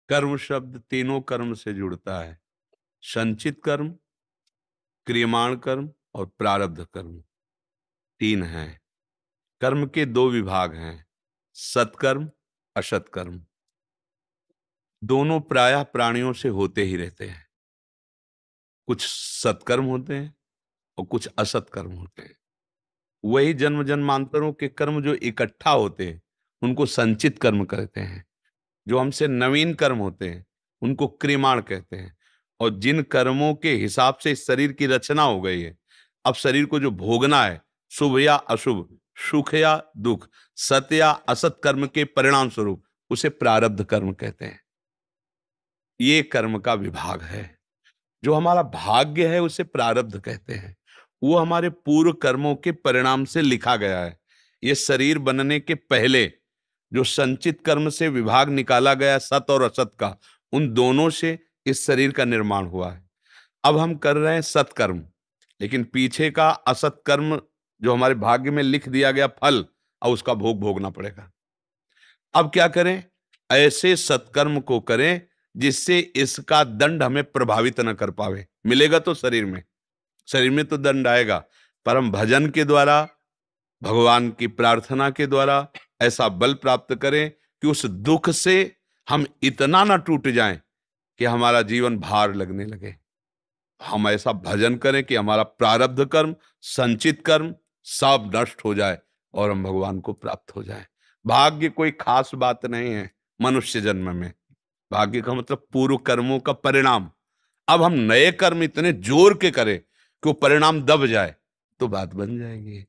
कर्म शब्द तीनों कर्म से जुड़ता है। संचित कर्म, क्रियमाण कर्म और प्रारब्ध कर्म, तीन हैं। कर्म के दो विभाग हैं, सत्कर्म, असत्कर्म। दोनों प्रायः प्राणियों से होते ही रहते हैं। कुछ सत्कर्म होते हैं और कुछ असत्कर्म होते हैं। वही जन्म जन्मांतरों के कर्म जो इकट्ठा होते हैं उनको संचित कर्म कहते हैं। जो हमसे नवीन कर्म होते हैं उनको क्रियमाण कहते हैं। और जिन कर्मों के हिसाब से इस शरीर की रचना हो गई है, अब शरीर को जो भोगना है, शुभ या अशुभ, सुख या दुख, सत या असत कर्म के परिणाम स्वरूप, उसे प्रारब्ध कर्म कहते हैं। ये कर्म का विभाग है। जो हमारा भाग्य है उसे प्रारब्ध कहते हैं। वो हमारे पूर्व कर्मों के परिणाम से लिखा गया है। ये शरीर बनने के पहले जो संचित कर्म से विभाग निकाला गया, सत और असत का, उन दोनों से इस शरीर का निर्माण हुआ है। अब हम कर रहे हैं सत्कर्म, लेकिन पीछे का असत कर्म जो हमारे भाग्य में लिख दिया गया फल, अब उसका भोग भोगना पड़ेगा। अब क्या करें? ऐसे सत्कर्म को करें जिससे इसका दंड हमें प्रभावित न कर पावे। मिलेगा तो शरीर में तो दंड आएगा, पर हम भजन के द्वारा, भगवान की प्रार्थना के द्वारा ऐसा बल प्राप्त करें कि उस दुख से हम इतना ना टूट जाएं कि हमारा जीवन भार लगने लगे। हम ऐसा भजन करें कि हमारा प्रारब्ध कर्म, संचित कर्म सब नष्ट हो जाए और हम भगवान को प्राप्त हो जाए। भाग्य कोई खास बात नहीं है मनुष्य जन्म में। भाग्य का मतलब पूर्व कर्मों का परिणाम। अब हम नए कर्म इतने जोर के करें कि वो परिणाम दब जाए तो बात बन जाएगी।